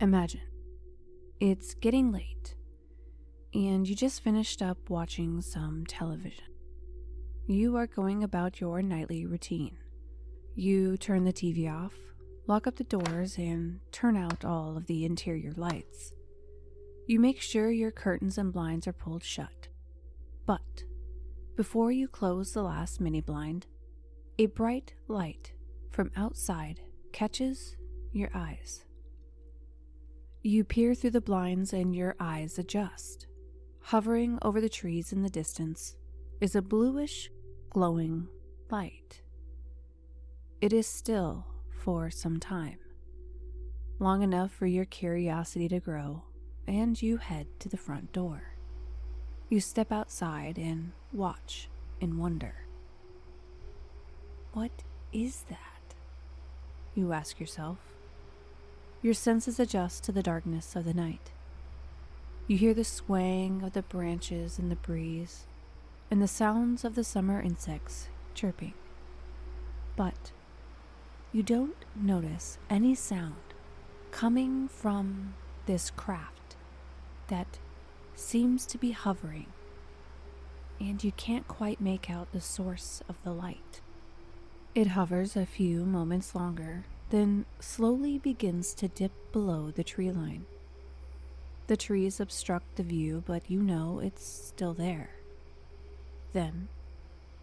Imagine, it's getting late, and you just finished up watching some television. You are going about your nightly routine. You turn the TV off, lock up the doors, and turn out all of the interior lights. You make sure your curtains and blinds are pulled shut. But before you close the last mini blind, a bright light from outside catches your eyes. You peer through the blinds and your eyes adjust. Hovering over the trees in the distance is a bluish, glowing light. It is still for some time, long enough for your curiosity to grow, and you head to the front door. You step outside and watch in wonder. What is that? You ask yourself. Your senses adjust to the darkness of the night. You hear the swaying of the branches in the breeze and the sounds of the summer insects chirping. But you don't notice any sound coming from this craft that seems to be hovering, and you can't quite make out the source of the light. It hovers a few moments longer, then slowly begins to dip below the tree line. The trees obstruct the view, but you know it's still there. Then,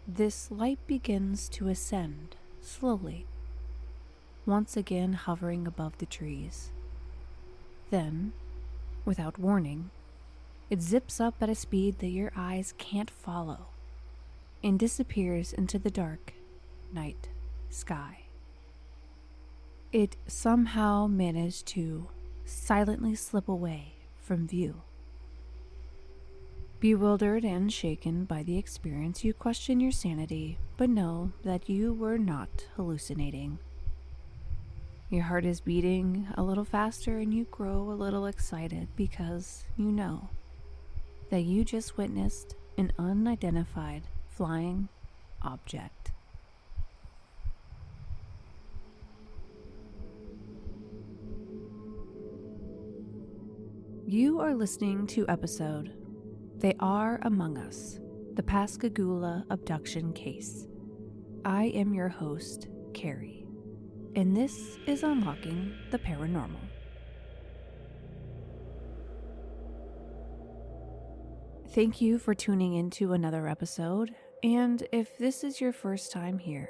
this light begins to ascend slowly, once again hovering above the trees. Then, without warning, it zips up at a speed that your eyes can't follow and disappears into the dark night sky. It somehow managed to silently slip away from view. Bewildered and shaken by the experience, you question your sanity, but know that you were not hallucinating. Your heart is beating a little faster and you grow a little excited because you know that you just witnessed an unidentified flying object. You are listening to episode They Are Among Us, the Pascagoula Abduction Case. I am your host, Carrie, and this is Unlocking the Paranormal. Thank you for tuning into another episode, and if this is your first time here,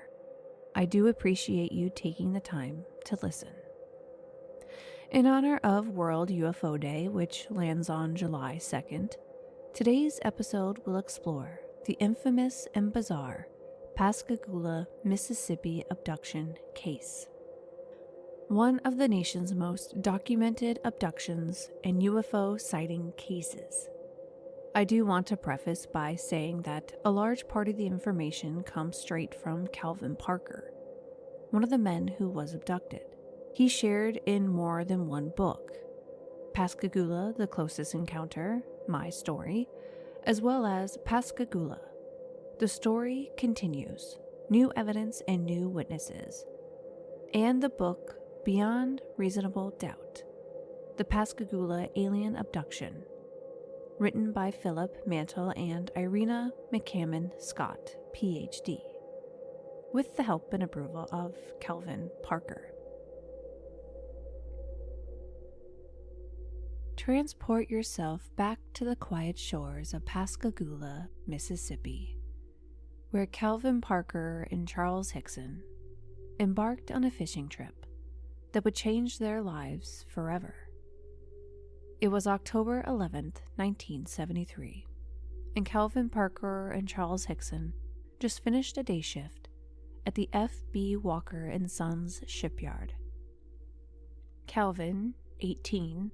I do appreciate you taking the time to listen. In honor of World UFO Day, which lands on July 2nd, today's episode will explore the infamous and bizarre Pascagoula, Mississippi abduction case. One of the nation's most documented abductions and UFO sighting cases. I do want to preface by saying that a large part of the information comes straight from Calvin Parker, one of the men who was abducted. He shared in more than one book, Pascagoula, The Closest Encounter, My Story, as well as Pascagoula, The Story Continues, New Evidence and New Witnesses, and the book Beyond Reasonable Doubt, The Pascagoula Alien Abduction, written by Philip Mantle and Irina McCammon Scott, Ph.D., with the help and approval of Calvin Parker. Transport yourself back to the quiet shores of Pascagoula, Mississippi, where Calvin Parker and Charles Hickson embarked on a fishing trip that would change their lives forever. It was October 11th, 1973, and Calvin Parker and Charles Hickson just finished a day shift at the F.B. Walker and Sons shipyard. Calvin, 18,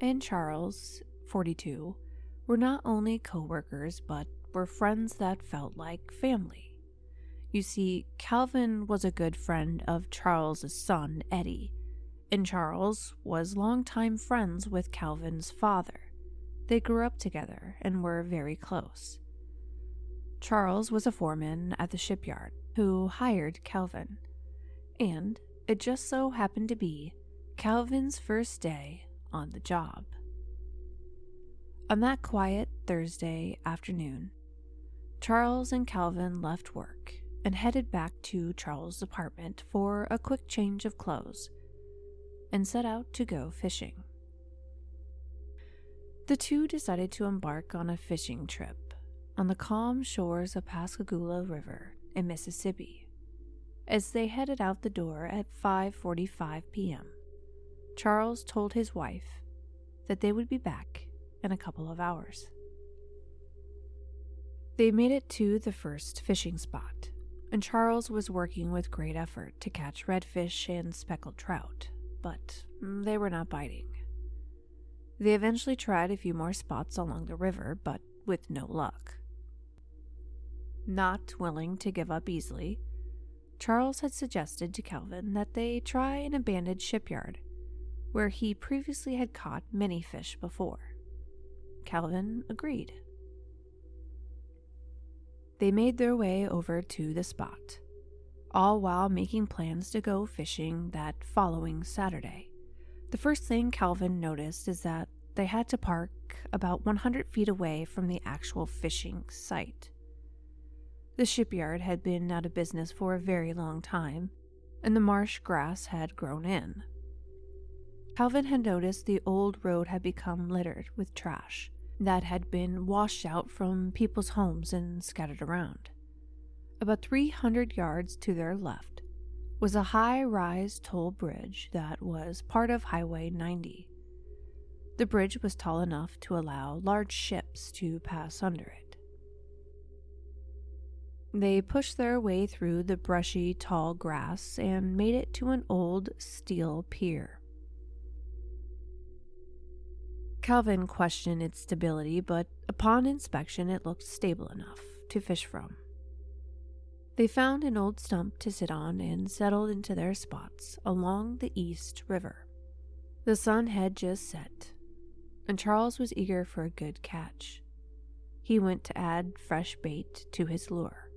and Charles, 42, were not only co-workers but were friends that felt like family. You see, Calvin was a good friend of Charles's son, Eddie, and Charles was longtime friends with Calvin's father. They grew up together and were very close. Charles was a foreman at the shipyard who hired Calvin, and it just so happened to be Calvin's first day on the job. On that quiet Thursday afternoon, Charles and Calvin left work and headed back to Charles' apartment for a quick change of clothes and set out to go fishing. The two decided to embark on a fishing trip on the calm shores of Pascagoula River in Mississippi. As they headed out the door at 5:45 p.m., Charles told his wife that they would be back in a couple of hours. They made it to the first fishing spot, and Charles was working with great effort to catch redfish and speckled trout, but they were not biting. They eventually tried a few more spots along the river, but with no luck. Not willing to give up easily, Charles had suggested to Calvin that they try an abandoned shipyard, where he previously had caught many fish before. Calvin agreed. They made their way over to the spot, all while making plans to go fishing that following Saturday. The first thing Calvin noticed is that they had to park about 100 feet away from the actual fishing site. The shipyard had been out of business for a very long time, and the marsh grass had grown in. Calvin had noticed the old road had become littered with trash that had been washed out from people's homes and scattered around. About 300 yards to their left was a high-rise toll bridge that was part of Highway 90. The bridge was tall enough to allow large ships to pass under it. They pushed their way through the brushy, tall grass and made it to an old steel pier. Calvin questioned its stability, but upon inspection it looked stable enough to fish from. They found an old stump to sit on and settled into their spots along the East River. The sun had just set, and Charles was eager for a good catch. He went to add fresh bait to his lure,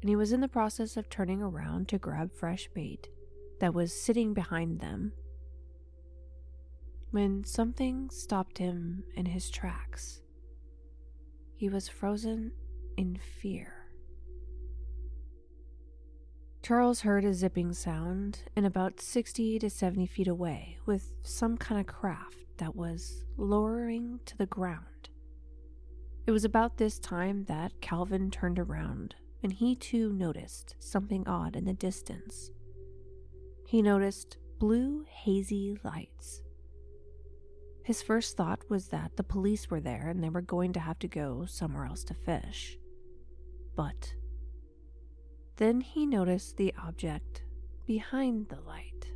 and he was in the process of turning around to grab fresh bait that was sitting behind them when something stopped him in his tracks. He was frozen in fear. Charles heard a zipping sound and about 60 to 70 feet away with some kind of craft that was lowering to the ground. It was about this time that Calvin turned around and he too noticed something odd in the distance. He noticed blue, hazy lights. His first thought was that the police were there and they were going to have to go somewhere else to fish. But then he noticed the object behind the light.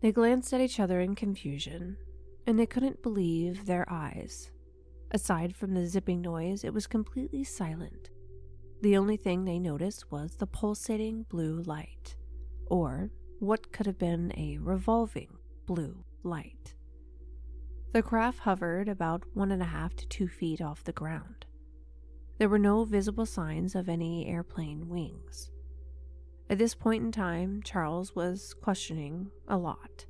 They glanced at each other in confusion, and they couldn't believe their eyes. Aside from the zipping noise, it was completely silent. The only thing they noticed was the pulsating blue light, or what could have been a revolving blue light. The craft hovered about 1.5 to 2 feet off the ground. There were no visible signs of any airplane wings. At this point in time, Charles was questioning a lot.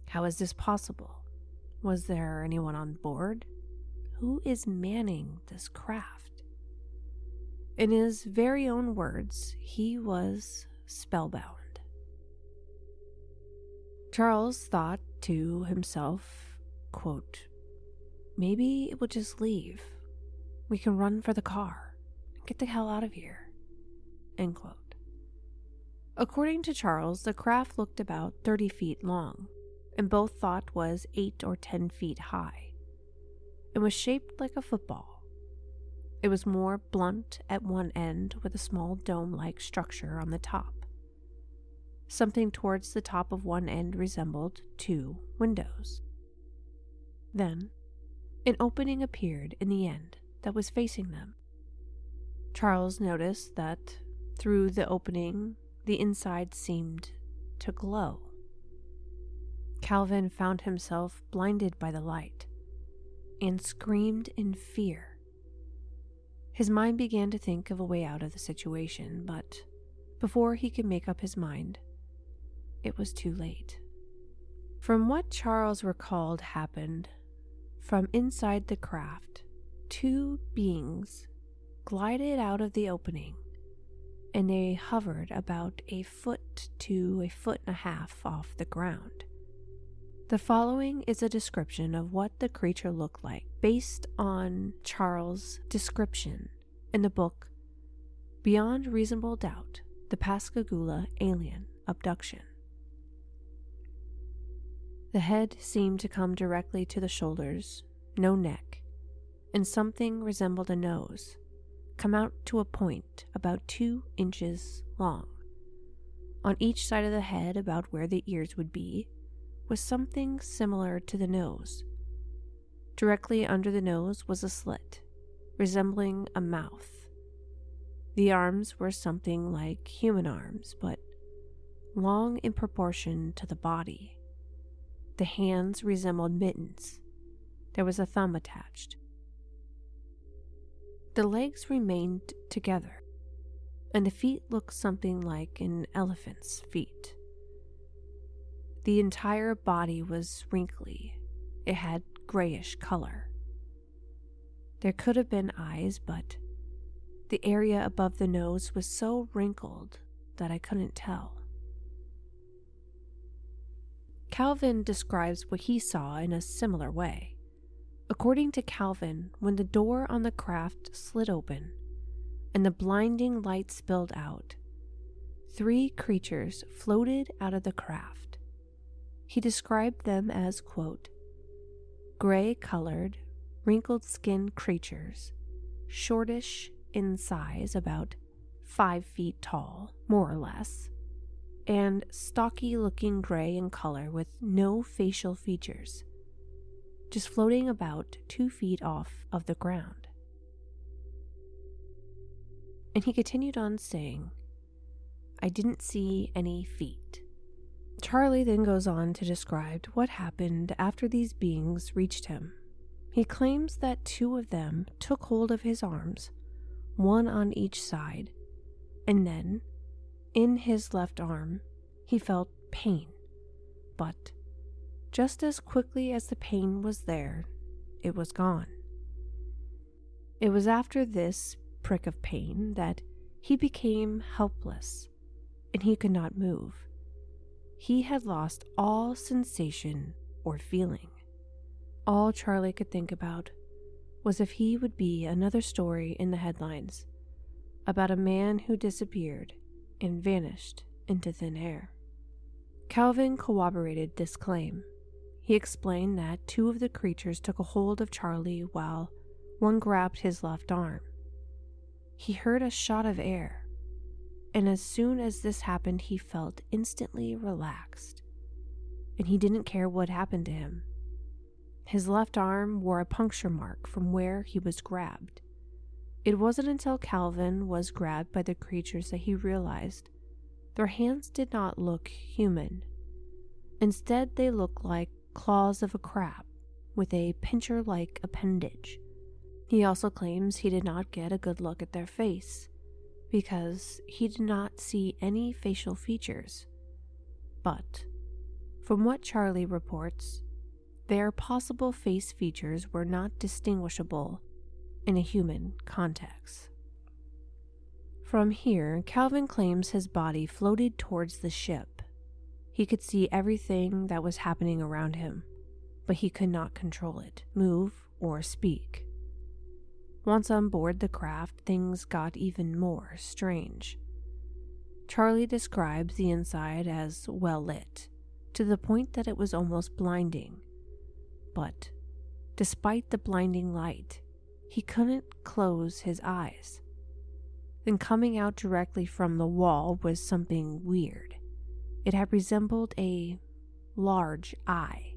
How is this possible? Was there anyone on board? Who is manning this craft? In his very own words, he was spellbound. Charles thought to himself, quote, "Maybe it will just leave. We can run for the car and get the hell out of here." End quote. According to Charles, the craft looked about 30 feet long, and both thought was 8 or 10 feet high. It was shaped like a football. It was more blunt at one end with a small dome-like structure on the top. Something towards the top of one end resembled 2 windows. Then, an opening appeared in the end that was facing them. Charles noticed that through the opening, the inside seemed to glow. Calvin found himself blinded by the light and screamed in fear. His mind began to think of a way out of the situation, but before he could make up his mind, it was too late. From what Charles recalled happened, from inside the craft, two beings glided out of the opening, and they hovered about a foot to a foot and a half off the ground. The following is a description of what the creature looked like based on Charles' description in the book Beyond Reasonable Doubt, The Pascagoula Alien Abduction. The head seemed to come directly to the shoulders, no neck, and something resembled a nose, come out to a point about 2 inches long. On each side of the head, about where the ears would be, was something similar to the nose. Directly under the nose was a slit, resembling a mouth. The arms were something like human arms, but long in proportion to the body. The hands resembled mittens. There was a thumb attached. The legs remained together, and the feet looked something like an elephant's feet. The entire body was wrinkly. It had grayish color. There could have been eyes, but the area above the nose was so wrinkled that I couldn't tell. Calvin describes what he saw in a similar way. According to Calvin, when the door on the craft slid open and the blinding light spilled out, 3 creatures floated out of the craft. He described them as, quote, gray-colored, wrinkled-skinned creatures, shortish in size, about 5 feet tall, more or less, and stocky-looking gray in color with no facial features, just floating about 2 feet off of the ground. And he continued on saying, I didn't see any feet. Charlie then goes on to describe what happened after these beings reached him. He claims that 2 of them took hold of his arms, one on each side, and then, in his left arm, he felt pain, but just as quickly as the pain was there, it was gone. It was after this prick of pain that he became helpless, and he could not move. He had lost all sensation or feeling. All Charlie could think about was if he would be another story in the headlines about a man who disappeared and vanished into thin air. Calvin corroborated this claim. He explained that 2 of the creatures took a hold of Charlie while one grabbed his left arm. He heard a shot of air, and as soon as this happened, he felt instantly relaxed, and he didn't care what happened to him. His left arm wore a puncture mark from where he was grabbed. It wasn't until Calvin was grabbed by the creatures that he realized their hands did not look human. Instead, they looked like claws of a crab with a pincher-like appendage. He also claims he did not get a good look at their face because he did not see any facial features. But, from what Charlie reports, their possible face features were not distinguishable in a human context. From here, Calvin claims his body floated towards the ship. He could see everything that was happening around him, but he could not control it, move, or speak. Once on board the craft, things got even more strange. Charlie describes the inside as well lit, to the point that it was almost blinding. But, despite the blinding light, he couldn't close his eyes. Then coming out directly from the wall was something weird. It had resembled a large eye.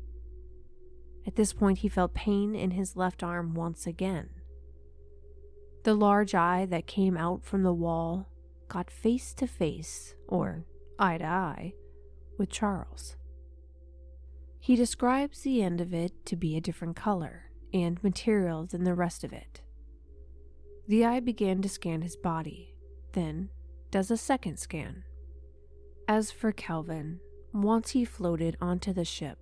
At this point, he felt pain in his left arm once again. The large eye that came out from the wall got face to face, or eye to eye, with Charles. He describes the end of it to be a different color and material than the rest of it. The eye began to scan his body, then does a second scan. As for Calvin, once he floated onto the ship,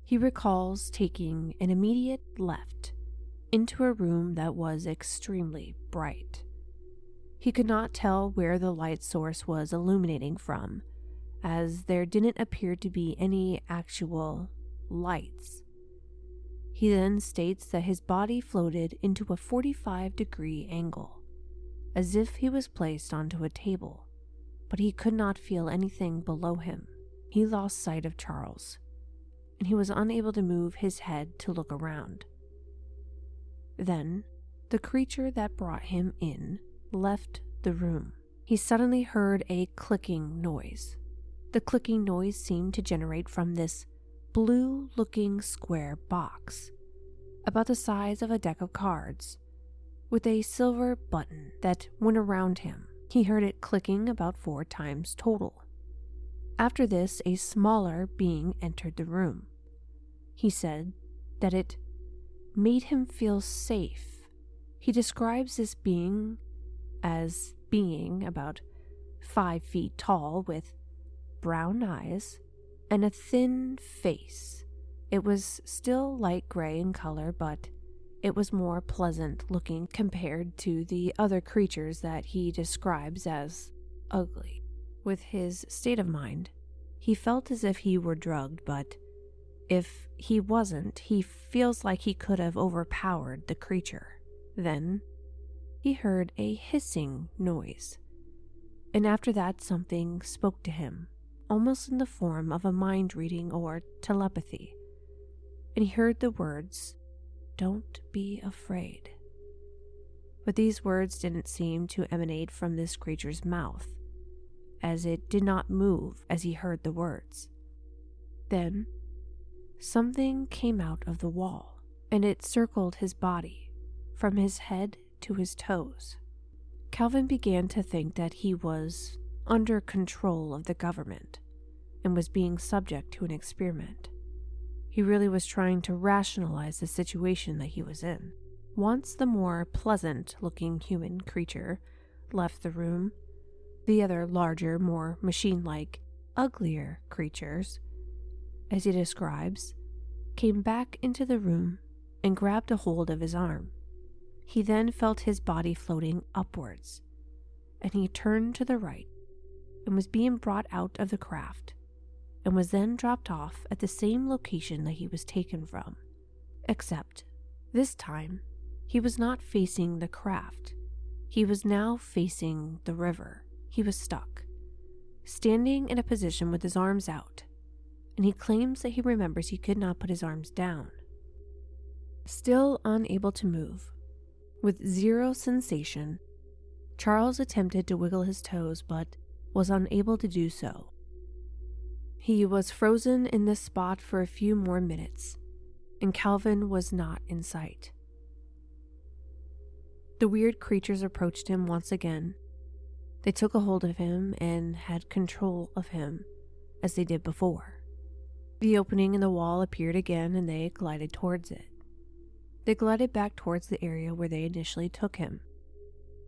He recalls taking an immediate left into a room that was extremely bright. He could not tell where the light source was illuminating from, as there didn't appear to be any actual lights. He then states that his body floated into a 45-degree angle, as if he was placed onto a table, but he could not feel anything below him. He lost sight of Charles, and he was unable to move his head to look around. Then, the creature that brought him in left the room. He suddenly heard a clicking noise. The clicking noise seemed to generate from this blue-looking square box, about the size of a deck of cards, with a silver button that went around him. He heard it clicking about 4 times total. After this, a smaller being entered the room. He said that it made him feel safe. He describes this being as being about 5 feet tall with brown eyes and a thin face. It was still light gray in color, but it was more pleasant looking compared to the other creatures that he describes as ugly. With his state of mind, he felt as if he were drugged, but if he wasn't, he feels like he could have overpowered the creature. Then he heard a hissing noise, and after that something spoke to him, almost in the form of a mind reading or telepathy, and he heard the words, "Don't be afraid." But these words didn't seem to emanate from this creature's mouth, as it did not move as he heard the words. Then something came out of the wall, and it circled his body, from his head to his toes. Calvin began to think that he was under control of the government and was being subject to an experiment. He really was trying to rationalize the situation that he was in. Once the more pleasant-looking human creature left the room, the other larger, more machine-like, uglier creatures, as he describes, came back into the room and grabbed a hold of his arm. He then felt his body floating upwards, and he turned to the right and was being brought out of the craft, and was then dropped off at the same location that he was taken from, except this time he was not facing the craft. He was now facing the river. He was stuck, standing in a position with his arms out, and he claims that he remembers he could not put his arms down. Still unable to move, with zero sensation, Charles attempted to wiggle his toes but was unable to do so. He was frozen in this spot for a few more minutes, and Calvin was not in sight. The weird creatures approached him once again. They took a hold of him and had control of him, as they did before. The opening in the wall appeared again, and they glided towards it. They glided back towards the area where they initially took him,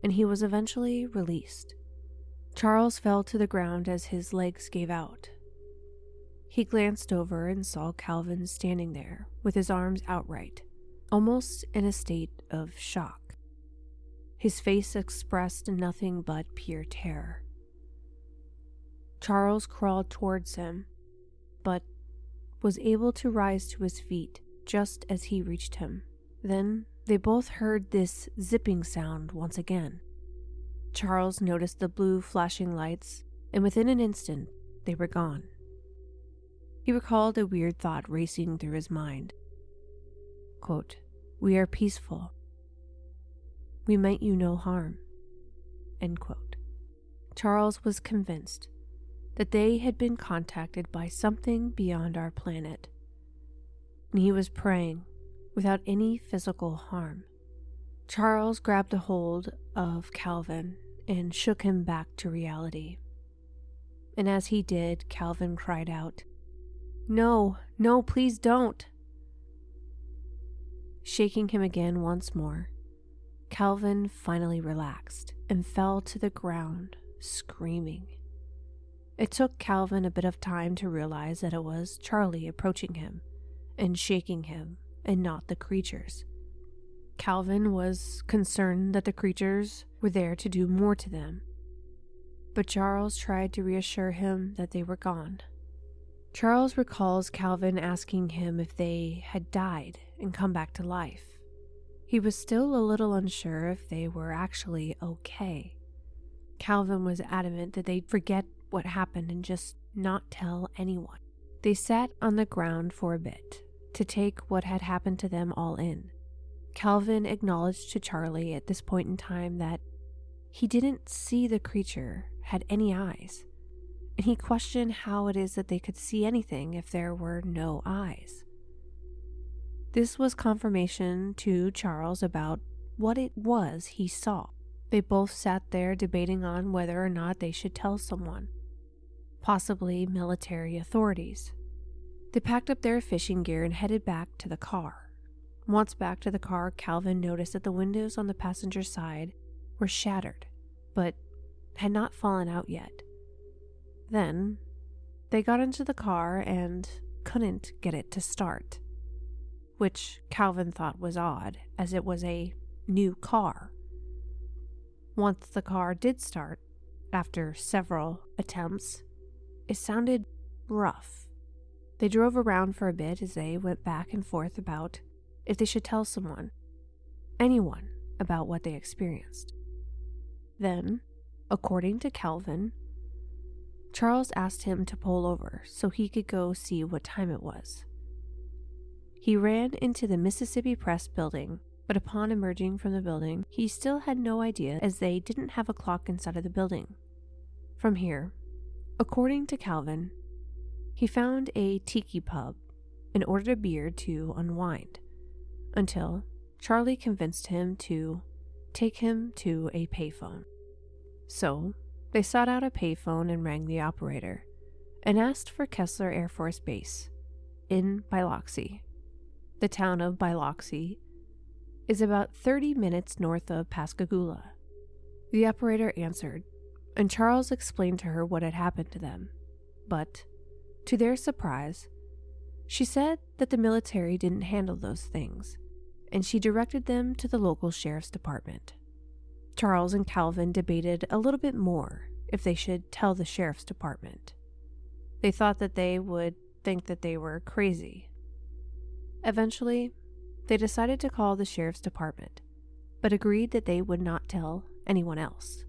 and he was eventually released. Charles fell to the ground as his legs gave out. He glanced over and saw Calvin standing there with his arms outright, almost in a state of shock. His face expressed nothing but pure terror. Charles crawled towards him, but was able to rise to his feet just as he reached him. Then they both heard this zipping sound once again. Charles noticed the blue flashing lights, and within an instant, they were gone. He recalled a weird thought racing through his mind. Quote, "We are peaceful. We meant you no harm." End quote. Charles was convinced that they had been contacted by something beyond our planet, and he was praying without any physical harm. Charles grabbed a hold of Calvin and shook him back to reality. And as he did, Calvin cried out, "No, no, please don't." Shaking him again once more, Calvin finally relaxed and fell to the ground, screaming. It took Calvin a bit of time to realize that it was Charlie approaching him, and shaking him, and not the creatures. Calvin was concerned that the creatures were there to do more to them, but Charles tried to reassure him that they were gone. Charles recalls Calvin asking him if they had died and come back to life. He was still a little unsure if they were actually okay. Calvin was adamant that they'd forget what happened and just not tell anyone. They sat on the ground for a bit to take what had happened to them all in. Calvin acknowledged to Charlie at this point in time that he didn't see the creature had any eyes, and he questioned how it is that they could see anything if there were no eyes. This was confirmation to Charles about what it was he saw. They both sat there debating on whether or not they should tell someone, possibly military authorities. They packed up their fishing gear and headed back to the car. Once back to the car, Calvin noticed that the windows on the passenger side were shattered, but had not fallen out yet. Then, they got into the car and couldn't get it to start, which Calvin thought was odd, as it was a new car. Once the car did start, after several attempts, it sounded rough. They drove around for a bit as they went back and forth about if they should tell anyone, about what they experienced. Then, according to Calvin, Charles asked him to pull over so he could go see what time it was. He ran into the Mississippi Press building, but upon emerging from the building, he still had no idea as they didn't have a clock inside of the building. From here, according to Calvin, he found a tiki pub and ordered a beer to unwind, until Charlie convinced him to take him to a payphone. So, they sought out a payphone and rang the operator, and asked for Kessler Air Force Base in Biloxi. The town of Biloxi is about 30 minutes north of Pascagoula. The operator answered, and Charles explained to her what had happened to them, but, to their surprise, she said that the military didn't handle those things, and she directed them to the local sheriff's department. Charles and Calvin debated a little bit more if they should tell the sheriff's department. They thought that they would think that they were crazy. Eventually, they decided to call the sheriff's department, but agreed that they would not tell anyone else.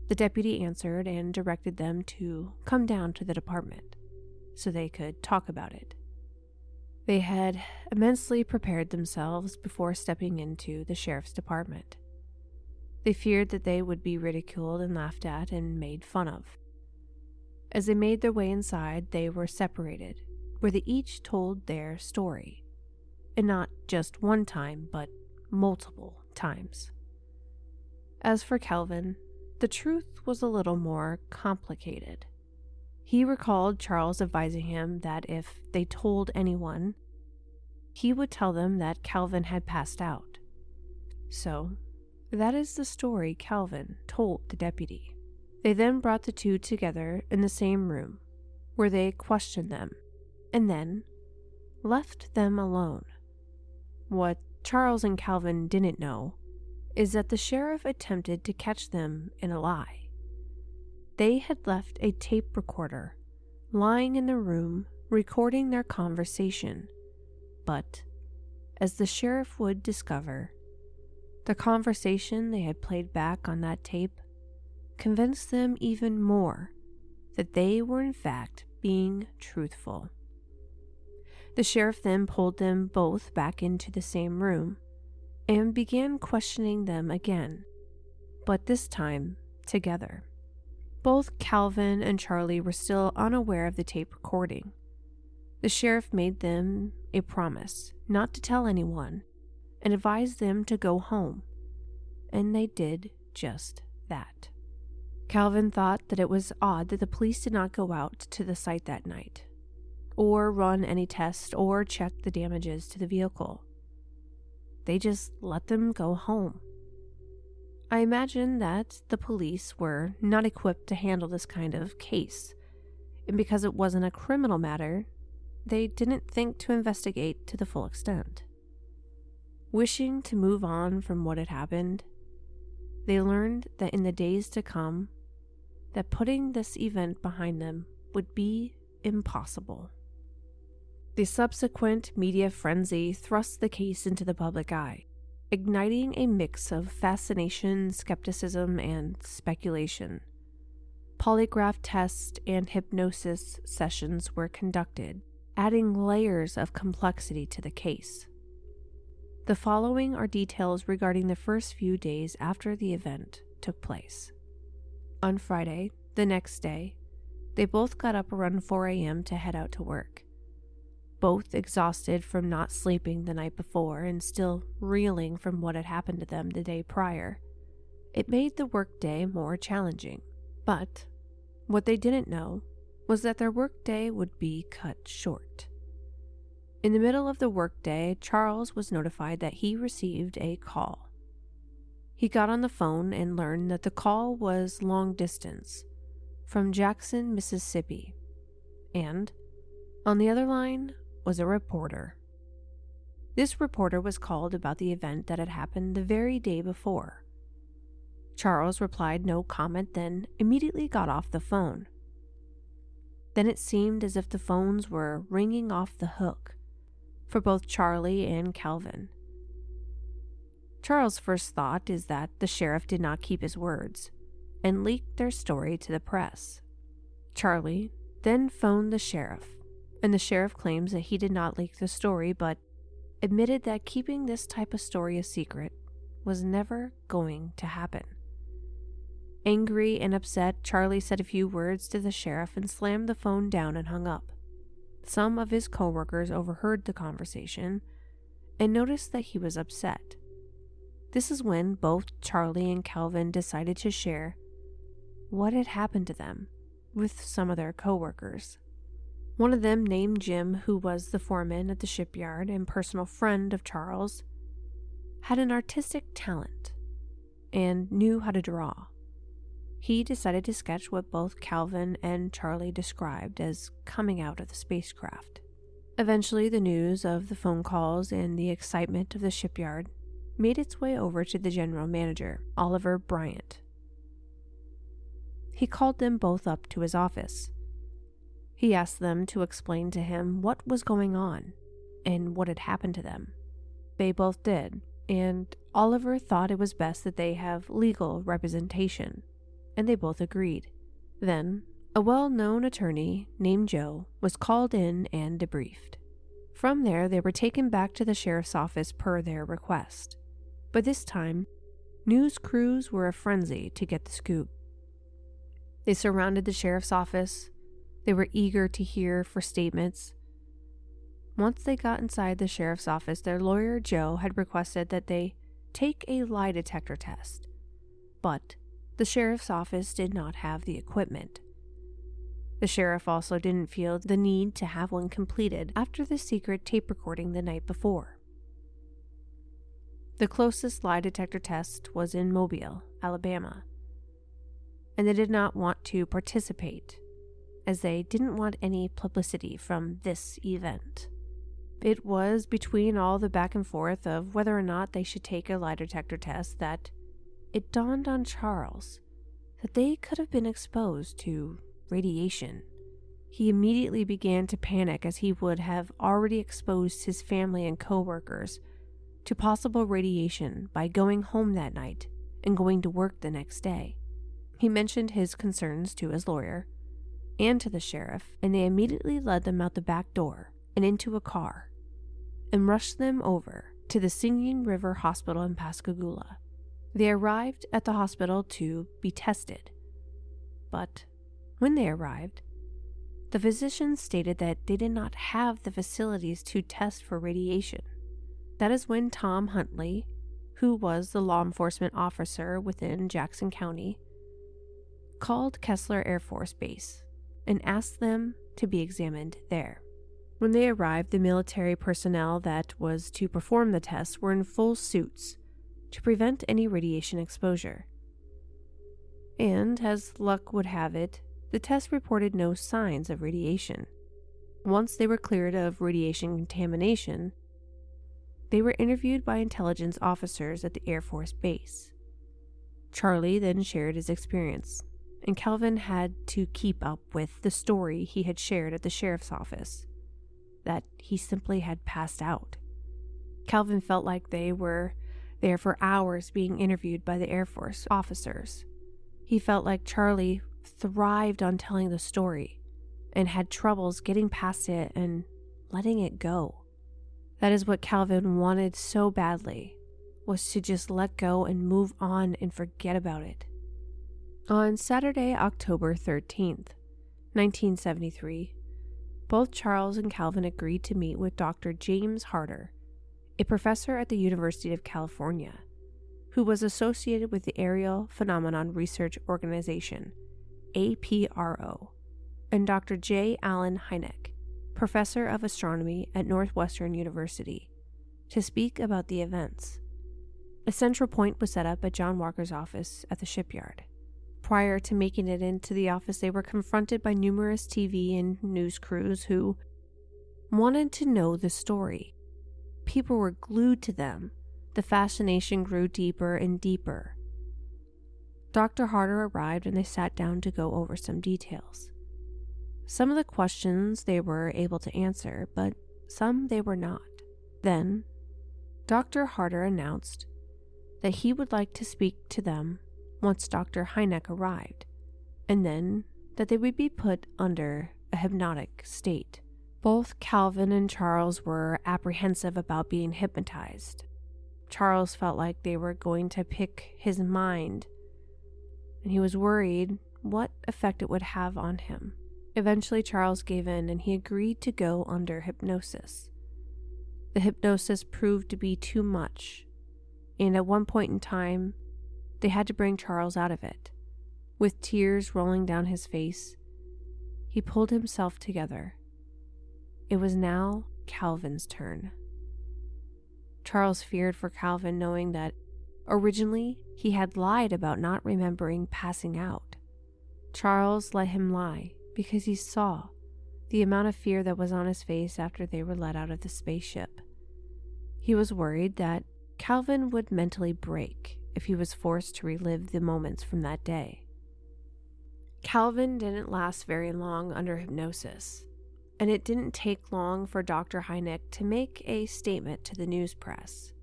The deputy answered and directed them to come down to the department so they could talk about it. They had immensely prepared themselves before stepping into the sheriff's department. They feared that they would be ridiculed and laughed at and made fun of. As they made their way inside, they were separated, where they each told their story. And not just one time, but multiple times. As for Calvin, the truth was a little more complicated. He recalled Charles advising him that if they told anyone, he would tell them that Calvin had passed out. So, that is the story Calvin told the deputy. They then brought the two together in the same room, where they questioned them, and then left them alone. What Charles and Calvin didn't know is that the sheriff attempted to catch them in a lie. They had left a tape recorder lying in the room recording their conversation, but, as the sheriff would discover, the conversation they had played back on that tape convinced them even more that they were in fact being truthful. The sheriff then pulled them both back into the same room and began questioning them again, but this time together. Both Calvin and Charlie were still unaware of the tape recording. The sheriff made them a promise not to tell anyone and advised them to go home, and they did just that. Calvin thought that it was odd that the police did not go out to the site that night, or run any tests or check the damages to the vehicle. They just let them go home. I imagine that the police were not equipped to handle this kind of case, and because it wasn't a criminal matter, they didn't think to investigate to the full extent. Wishing to move on from what had happened, they learned that in the days to come, that putting this event behind them would be impossible. The subsequent media frenzy thrust the case into the public eye, igniting a mix of fascination, skepticism, and speculation. Polygraph tests and hypnosis sessions were conducted, adding layers of complexity to the case. The following are details regarding the first few days after the event took place. On Friday, the next day, they both got up around 4 a.m. to head out to work. Both exhausted from not sleeping the night before and still reeling from what had happened to them the day prior. It made the workday more challenging, but what they didn't know was that their workday would be cut short. In the middle of the workday, Charles was notified that he received a call. He got on the phone and learned that the call was long distance, from Jackson, Mississippi, and on the other line was a reporter. This reporter was called about the event that had happened the very day before. Charles replied no comment, then immediately got off the phone. Then it seemed as if the phones were ringing off the hook for both Charlie and Calvin. Charles' first thought is that the sheriff did not keep his words and leaked their story to the press. Charlie then phoned the sheriff, and the sheriff claims that he did not leak the story, but admitted that keeping this type of story a secret was never going to happen. Angry and upset, Charlie said a few words to the sheriff and slammed the phone down and hung up. Some of his coworkers overheard the conversation and noticed that he was upset. This is when both Charlie and Calvin decided to share what had happened to them with some of their coworkers. One of them, named Jim, who was the foreman at the shipyard and personal friend of Charles, had an artistic talent and knew how to draw. He decided to sketch what both Calvin and Charlie described as coming out of the spacecraft. Eventually, the news of the phone calls and the excitement of the shipyard made its way over to the general manager, Oliver Bryant. He called them both up to his office. He asked them to explain to him what was going on and what had happened to them. They both did, and Oliver thought it was best that they have legal representation, and they both agreed. Then, a well-known attorney named Joe was called in and debriefed. From there, they were taken back to the sheriff's office per their request. But this time, news crews were a frenzy to get the scoop. They surrounded the sheriff's office. They were eager to hear for statements. Once they got inside the sheriff's office, their lawyer, Joe, had requested that they take a lie detector test. But the sheriff's office did not have the equipment. The sheriff also didn't feel the need to have one completed after the secret tape recording the night before. The closest lie detector test was in Mobile, Alabama, and they did not want to participate, as they didn't want any publicity from this event. It was between all the back and forth of whether or not they should take a lie detector test that it dawned on Charles that they could have been exposed to radiation. He immediately began to panic, as he would have already exposed his family and coworkers to possible radiation by going home that night and going to work the next day. He mentioned his concerns to his lawyer and to the sheriff, and they immediately led them out the back door and into a car and rushed them over to the Singing River Hospital in Pascagoula. They arrived at the hospital to be tested, but when they arrived, the physicians stated that they did not have the facilities to test for radiation. That is when Tom Huntley, who was the law enforcement officer within Jackson County, called Kessler Air Force Base and asked them to be examined there. When they arrived, the military personnel that was to perform the tests were in full suits to prevent any radiation exposure. And, as luck would have it, the test reported no signs of radiation. Once they were cleared of radiation contamination, they were interviewed by intelligence officers at the Air Force Base. Charlie then shared his experience, and Calvin had to keep up with the story he had shared at the sheriff's office, that he simply had passed out. Calvin felt like they were there for hours being interviewed by the Air Force officers. He felt like Charlie thrived on telling the story and had troubles getting past it and letting it go. That is what Calvin wanted so badly, was to just let go and move on and forget about it. On Saturday, October 13th, 1973, both Charles and Calvin agreed to meet with Dr. James Harder, a professor at the University of California, who was associated with the Aerial Phenomenon Research Organization, APRO, and Dr. J. Allen Hynek, professor of astronomy at Northwestern University, to speak about the events. A central point was set up at John Walker's office at the shipyard. Prior to making it into the office, they were confronted by numerous TV and news crews who wanted to know the story. People were glued to them. The fascination grew deeper and deeper. Dr. Harder arrived and they sat down to go over some details. Some of the questions they were able to answer, but some they were not. Then, Dr. Harder announced that he would like to speak to them once Dr. Hynek arrived, and then that they would be put under a hypnotic state. Both Calvin and Charles were apprehensive about being hypnotized. Charles felt like they were going to pick his mind, and he was worried what effect it would have on him. Eventually, Charles gave in and he agreed to go under hypnosis. The hypnosis proved to be too much, and at one point in time, they had to bring Charles out of it. With tears rolling down his face, he pulled himself together. It was now Calvin's turn. Charles feared for Calvin, knowing that originally he had lied about not remembering passing out. Charles let him lie because he saw the amount of fear that was on his face after they were let out of the spaceship. He was worried that Calvin would mentally break if he was forced to relive the moments from that day. Calvin didn't last very long under hypnosis, and it didn't take long for Dr. Hynek to make a statement to the news press.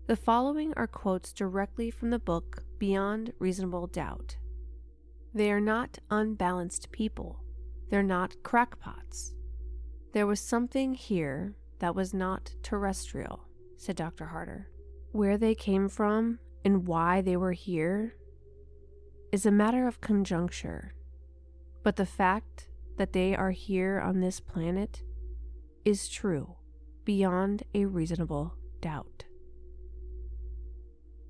The following are quotes directly from the book Beyond Reasonable Doubt. They are not unbalanced people. They're not crackpots. There was something here that was not terrestrial, said Dr. Harder. Where they came from and why they were here is a matter of conjuncture, but the fact that they are here on this planet is true beyond a reasonable doubt.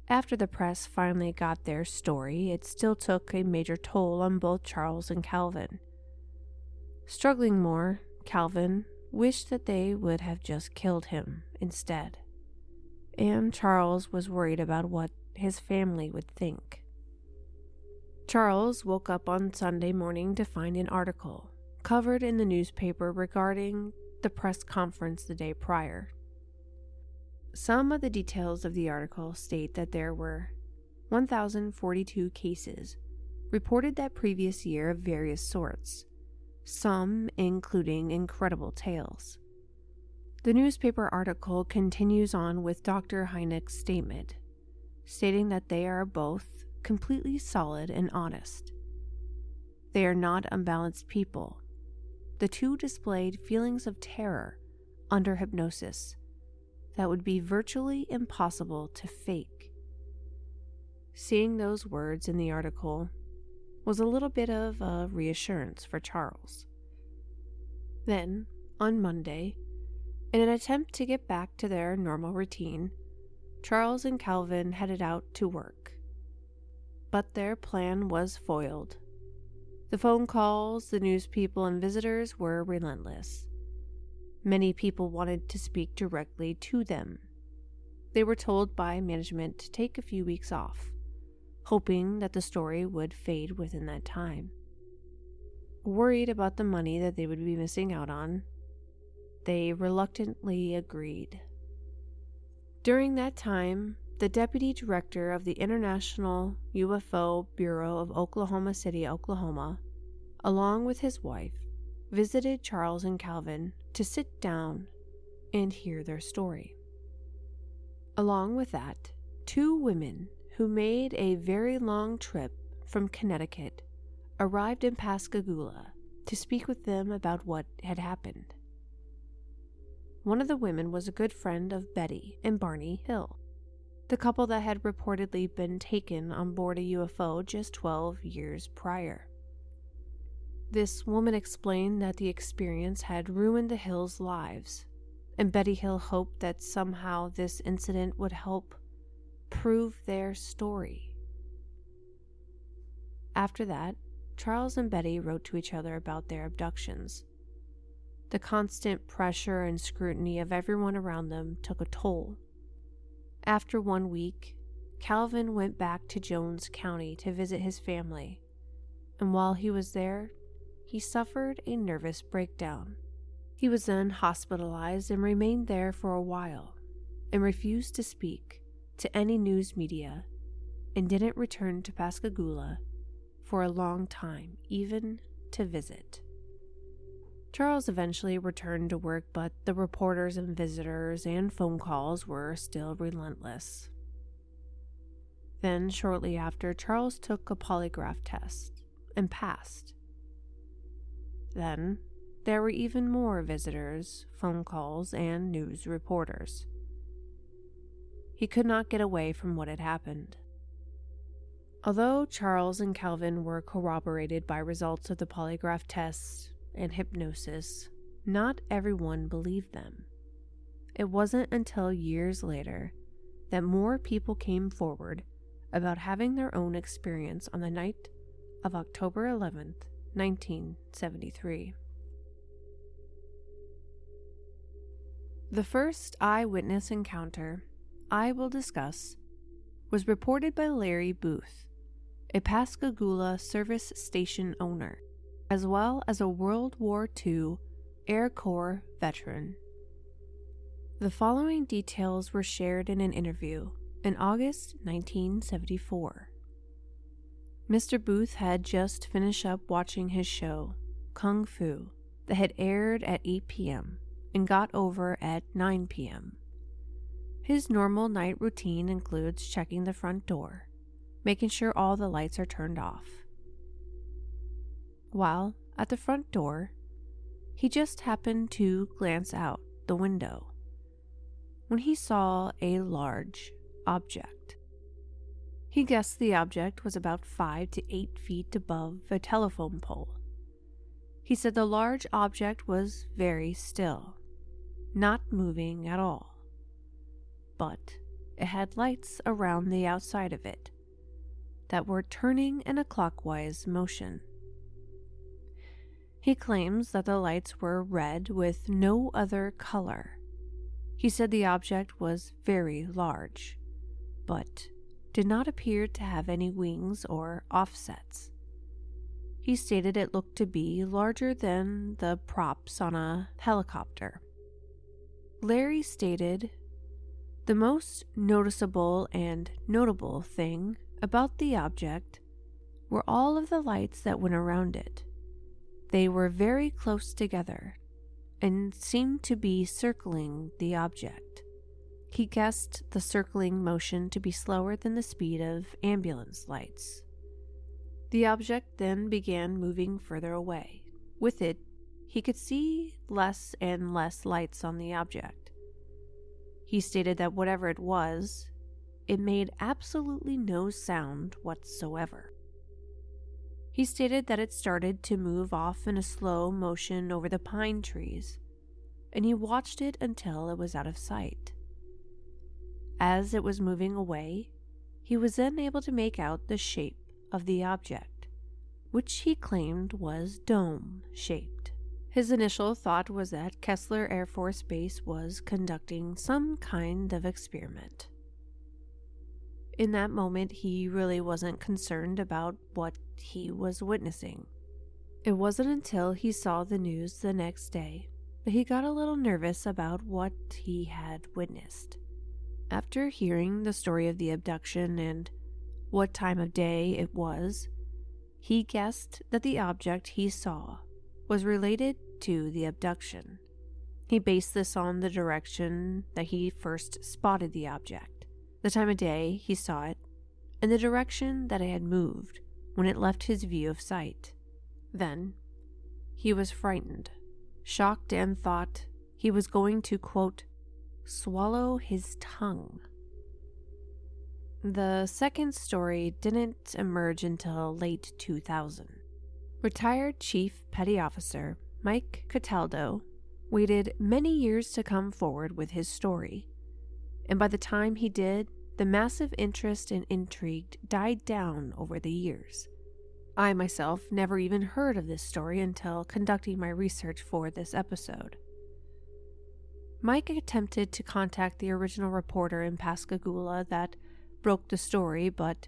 After the press finally got their story, it still took a major toll on both Charles and Calvin. Struggling more, Calvin wished that they would have just killed him instead, and Charles was worried about what his family would think. Charles woke up on Sunday morning to find an article covered in the newspaper regarding the press conference the day prior. Some of the details of the article state that there were 1,042 cases reported that previous year of various sorts, some including incredible tales. The newspaper article continues on with Dr. Hynek's statement, stating that they are both completely solid and honest. They are not unbalanced people. The two displayed feelings of terror under hypnosis that would be virtually impossible to fake. Seeing those words in the article was a little bit of a reassurance for Charles. Then, on Monday, in an attempt to get back to their normal routine, Charles and Calvin headed out to work. But their plan was foiled. The phone calls, the news people, and visitors were relentless. Many people wanted to speak directly to them. They were told by management to take a few weeks off, hoping that the story would fade within that time. Worried about the money that they would be missing out on, they reluctantly agreed. During that time, the deputy director of the International UFO Bureau of Oklahoma City, Oklahoma, along with his wife, visited Charles and Calvin to sit down and hear their story. Along with that, 2 women who made a very long trip from Connecticut arrived in Pascagoula to speak with them about what had happened. One of the women was a good friend of Betty and Barney Hill, the couple that had reportedly been taken on board a UFO just 12 years prior. This woman explained that the experience had ruined the Hills' lives, and Betty Hill hoped that somehow this incident would help prove their story. After that, Charles and Betty wrote to each other about their abductions. The constant pressure and scrutiny of everyone around them took a toll. After 1 week, Calvin went back to Jones County to visit his family, and while he was there, he suffered a nervous breakdown. He was then hospitalized and remained there for a while, and refused to speak to any news media, and didn't return to Pascagoula for a long time, even to visit. Charles eventually returned to work, but the reporters and visitors and phone calls were still relentless. Then, shortly after, Charles took a polygraph test and passed. Then, there were even more visitors, phone calls, and news reporters. He could not get away from what had happened. Although Charles and Calvin were corroborated by results of the polygraph tests and hypnosis, not everyone believed them. It wasn't until years later that more people came forward about having their own experience on the night of October 11th, 1973. The first eyewitness encounter I will discuss was reported by Larry Booth, a Pascagoula service station owner, as well as a World War II Air Corps veteran. The following details were shared in an interview in August 1974. Mr. Booth had just finished up watching his show, Kung Fu, that had aired at 8 p.m. and got over at 9 p.m. His normal night routine includes checking the front door, making sure all the lights are turned off. While at the front door, he just happened to glance out the window when he saw a large object. He guessed the object was about 5 to 8 feet above a telephone pole. He said the large object was very still, not moving at all, but it had lights around the outside of it that were turning in a clockwise motion. He claims that the lights were red with no other color. He said the object was very large, but did not appear to have any wings or offsets. He stated it looked to be larger than the props on a helicopter. Larry stated, "The most noticeable and notable thing about the object were all of the lights that went around it. They were very close together and seemed to be circling the object. He guessed the circling motion to be slower than the speed of ambulance lights. The object then began moving further away. With it, he could see less and less lights on the object. He stated that whatever it was, it made absolutely no sound whatsoever. He stated that it started to move off in a slow motion over the pine trees, and he watched it until it was out of sight. As it was moving away, he was then able to make out the shape of the object, which he claimed was dome-shaped. His initial thought was that Kessler Air Force Base was conducting some kind of experiment. In that moment, he really wasn't concerned about what he was witnessing. It wasn't until he saw the news the next day but he got a little nervous about what he had witnessed. After hearing the story of the abduction and what time of day it was, he guessed that the object he saw was related to the abduction. He based this on the direction that he first spotted the object, the time of day he saw it, and the direction that it had moved when it left his view of sight. Then, he was frightened, shocked, and thought he was going to, quote, swallow his tongue. The second story didn't emerge until late 2000. Retired Chief Petty Officer Mike Cataldo waited many years to come forward with his story, and by the time he did, the massive interest and intrigue died down over the years. I myself never even heard of this story until conducting my research for this episode. Mike attempted to contact the original reporter in Pascagoula that broke the story, but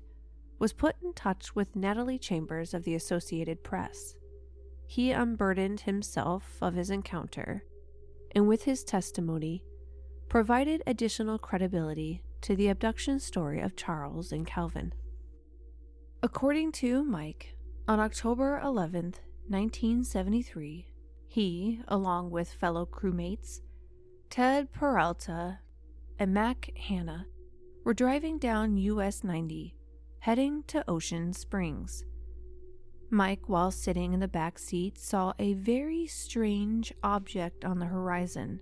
was put in touch with Natalie Chambers of the Associated Press. He unburdened himself of his encounter, and with his testimony, provided additional credibility to the abduction story of Charles and Calvin. According to Mike, on October 11th, 1973, he, along with fellow crewmates Ted Peralta and Mac Hanna, were driving down US 90, heading to Ocean Springs. Mike, while sitting in the back seat, saw a very strange object on the horizon,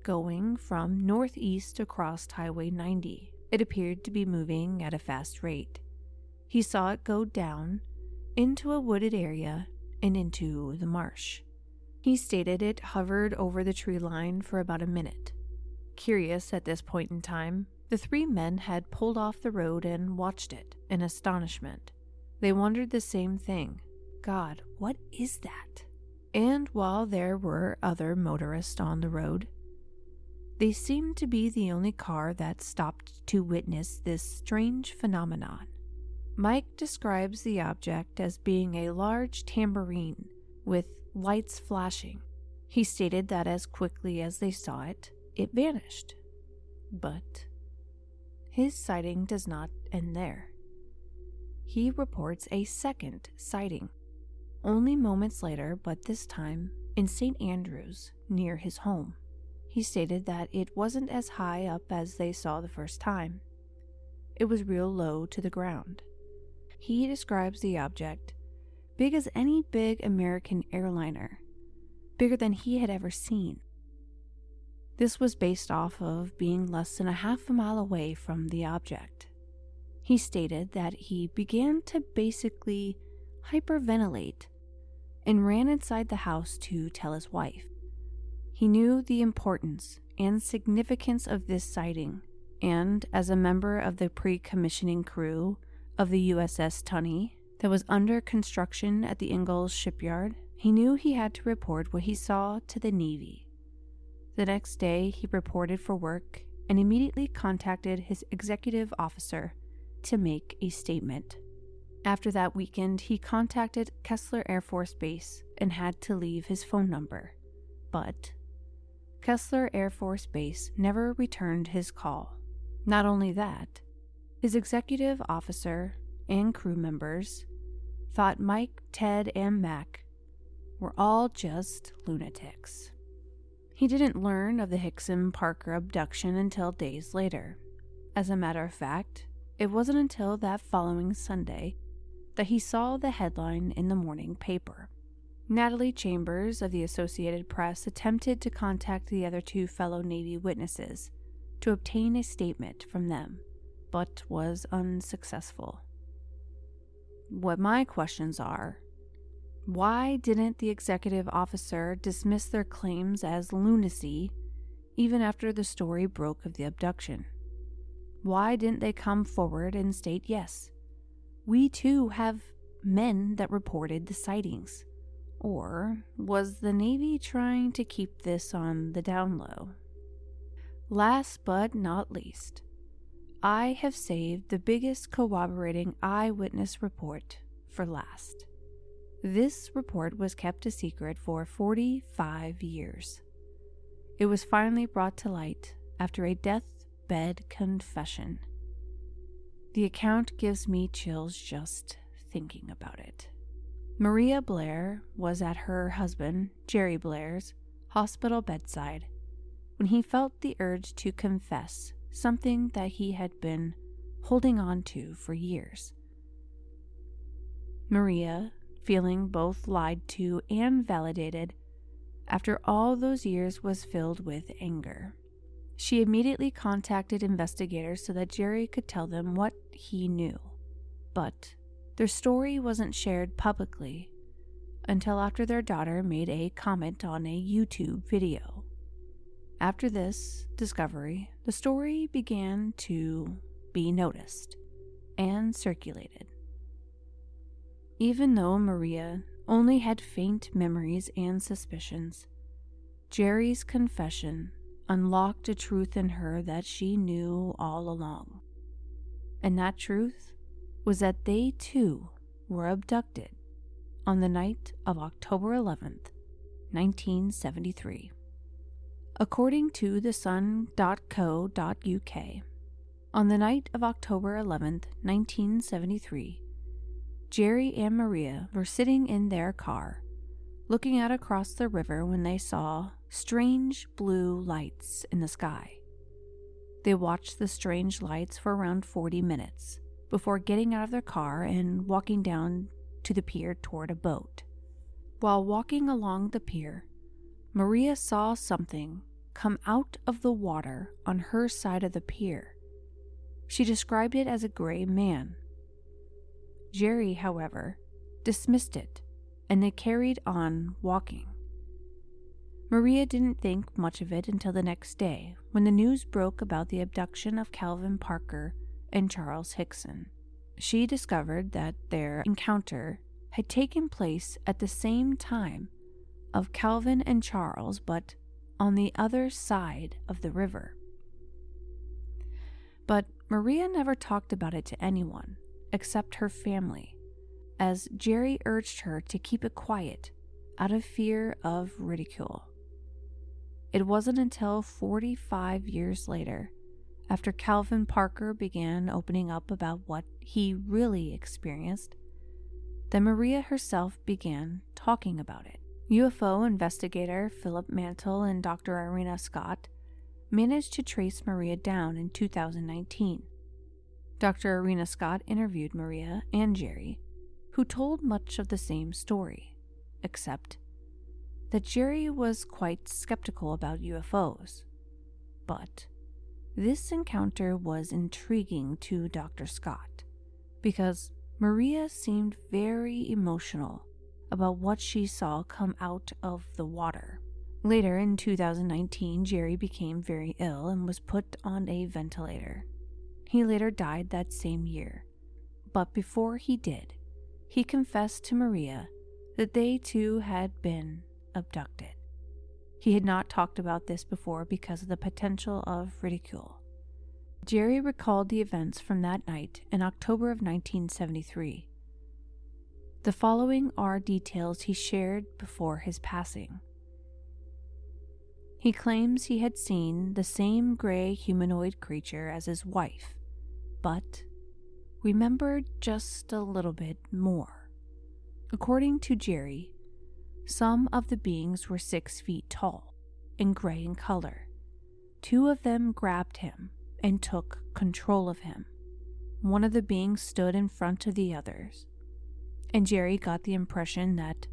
going from northeast across Highway 90. It appeared to be moving at a fast rate. He saw it go down into a wooded area and into the marsh. He stated it hovered over the tree line for about a minute. Curious at this point in time, the three men had pulled off the road and watched it in astonishment. They wondered the same thing. God, what is that? And while there were other motorists on the road, they seemed to be the only car that stopped to witness this strange phenomenon. Mike describes the object as being a large tambourine with lights flashing. He stated that as quickly as they saw it, it vanished. But his sighting does not end there. He reports a second sighting, only moments later, but this time in St. Andrews, near his home. He stated that it wasn't as high up as they saw the first time. It was real low to the ground. He describes the object big as any big American airliner, bigger than he had ever seen. This was based off of being less than a half a mile away from the object. He stated that he began to basically hyperventilate and ran inside the house to tell his wife. He knew the importance and significance of this sighting, and as a member of the pre-commissioning crew of the USS Tunney that was under construction at the Ingalls shipyard, he knew he had to report what he saw to the Navy. The next day, he reported for work and immediately contacted his executive officer to make a statement. After that weekend, he contacted Kessler Air Force Base and had to leave his phone number, but Kessler Air Force Base never returned his call. Not only that, his executive officer and crew members thought Mike, Ted, and Mac were all just lunatics. He didn't learn of the Hickson Parker abduction until days later. As a matter of fact, it wasn't until that following Sunday that he saw the headline in the morning paper. Natalie Chambers of the Associated Press attempted to contact the other two fellow Navy witnesses to obtain a statement from them, but was unsuccessful. What my questions are: why didn't the executive officer dismiss their claims as lunacy even after the story broke of the abduction? Why didn't they come forward and state, yes, we too have men that reported the sightings? Or was the Navy trying to keep this on the down low? Last but not least, I have saved the biggest corroborating eyewitness report for last. This report was kept a secret for 45 years. it was finally brought to light after a deathbed confession. The account gives me chills just thinking about it. Maria Blair was at her husband, Jerry Blair's, hospital bedside when he felt the urge to confess something that he had been holding on to for years. Maria, feeling both lied to and validated after all those years, was filled with anger. She immediately contacted investigators so that Jerry could tell them what he knew, but their story wasn't shared publicly until after their daughter made a comment on a YouTube video. After this discovery, the story began to be noticed and circulated. Even though Maria only had faint memories and suspicions, Jerry's confession unlocked a truth in her that she knew all along. And that truth was that they too were abducted on the night of October 11th, 1973. According to thesun.co.uk, on the night of October 11th, 1973, Jerry and Maria were sitting in their car, looking out across the river when they saw strange blue lights in the sky. They watched the strange lights for around 40 minutes before getting out of their car and walking down to the pier toward a boat. While walking along the pier, Maria saw something come out of the water on her side of the pier. She described it as a gray man. Jerry, however, dismissed it, and they carried on walking. Maria didn't think much of it until the next day, when the news broke about the abduction of Calvin Parker and Charles Hickson. She discovered that their encounter had taken place at the same time of Calvin and Charles, but on the other side of the river. But Maria never talked about it to anyone except her family, as Jerry urged her to keep it quiet out of fear of ridicule. It wasn't until 45 years later, after Calvin Parker began opening up about what he really experienced, that Maria herself began talking about it. UFO investigator Philip Mantle and Dr. Irina Scott managed to trace Maria down in 2019. Dr. Irina Scott interviewed Maria and Jerry, who told much of the same story, except that Jerry was quite skeptical about UFOs. But this encounter was intriguing to Dr. Scott because Maria seemed very emotional about what she saw come out of the water. Later in 2019, Jerry became very ill and was put on a ventilator. He later died that same year, but before he did, he confessed to Maria that they too had been abducted. He had not talked about this before because of the potential of ridicule. Jerry recalled the events from that night in October of 1973. The following are details he shared before his passing. He claims he had seen the same gray humanoid creature as his wife, but remembered just a little bit more. According to Jerry, some of the beings were 6 feet tall and gray in color. 2 of them grabbed him and took control of him. One of the beings stood in front of the others, and Jerry got the impression that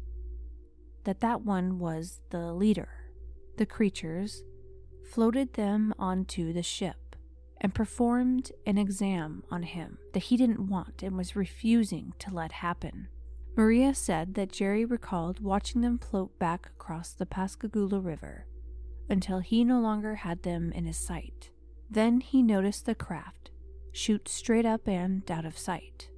one was the leader. The creatures floated them onto the ship and performed an exam on him that he didn't want and was refusing to let happen. Maria said that Jerry recalled watching them float back across the Pascagoula River until he no longer had them in his sight. Then he noticed the craft shoot straight up and out of sight.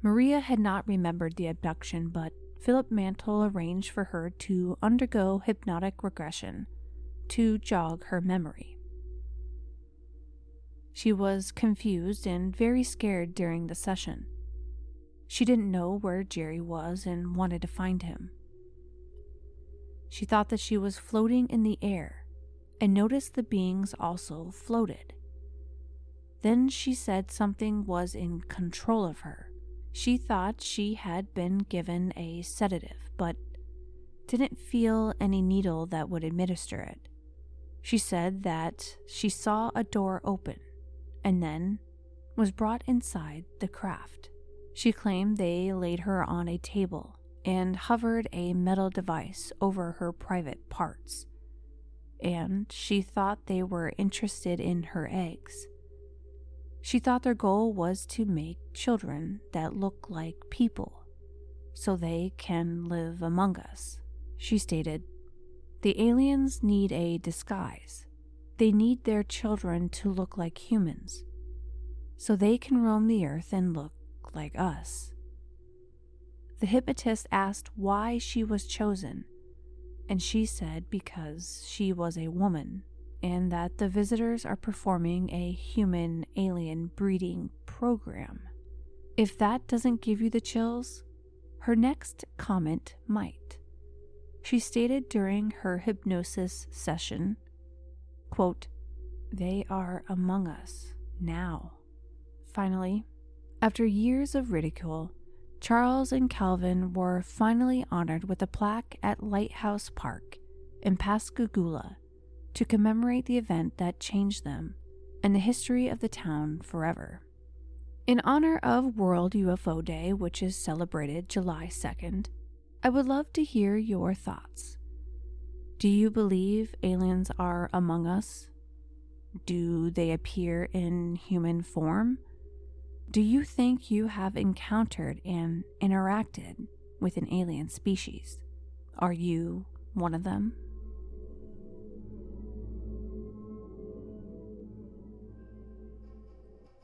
Maria had not remembered the abduction, but Philip Mantle arranged for her to undergo hypnotic regression to jog her memory. She was confused and very scared during the session. She didn't know where Jerry was and wanted to find him. She thought that she was floating in the air and noticed the beings also floated. Then she said something was in control of her. She thought she had been given a sedative, but didn't feel any needle that would administer it. She said that she saw a door open and then was brought inside the craft. She claimed they laid her on a table and hovered a metal device over her private parts, and she thought they were interested in her eggs. She thought their goal was to make children that look like people so they can live among us. She stated, "The aliens need a disguise. They need their children to look like humans so they can roam the earth and look like us." The hypnotist asked why she was chosen, and she said because she was a woman and that the visitors are performing a human-alien breeding program. If that doesn't give you the chills, her next comment might. She stated during her hypnosis session, quote, "They are among us now." Finally, after years of ridicule, Charles and Calvin were finally honored with a plaque at Lighthouse Park in Pascagoula to commemorate the event that changed them and the history of the town forever. In honor of World UFO Day, which is celebrated July 2nd, I would love to hear your thoughts. Do you believe aliens are among us? Do they appear in human form? Do you think you have encountered and interacted with an alien species? Are you one of them?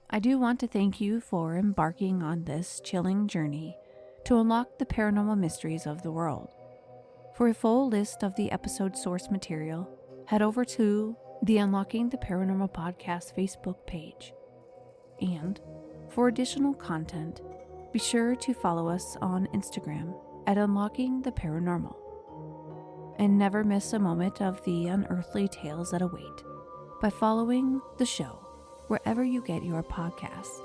I do want to thank you for embarking on this chilling journey to unlock the paranormal mysteries of the world. For a full list of the episode source material, head over to the Unlocking the Paranormal Podcast Facebook page. And for additional content, be sure to follow us on Instagram at Unlocking the Paranormal. And never miss a moment of the unearthly tales that await by following the show wherever you get your podcasts.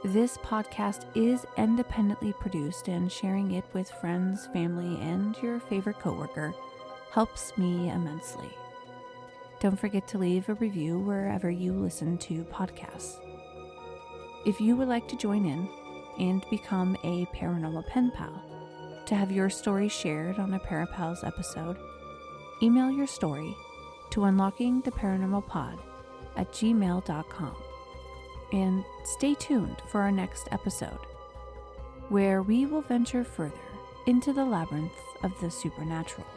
This podcast is independently produced, and sharing it with friends, family, and your favorite coworker helps me immensely. Don't forget to leave a review wherever you listen to podcasts. If you would like to join in and become a paranormal pen pal to have your story shared on a Parapals episode, email your story to unlockingtheparanormalpod@gmail.com. And stay tuned for our next episode, where we will venture further into the labyrinth of the supernatural.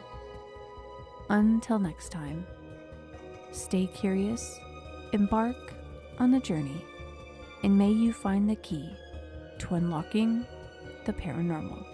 Until next time, stay curious, embark on the journey, and may you find the key to unlocking the paranormal.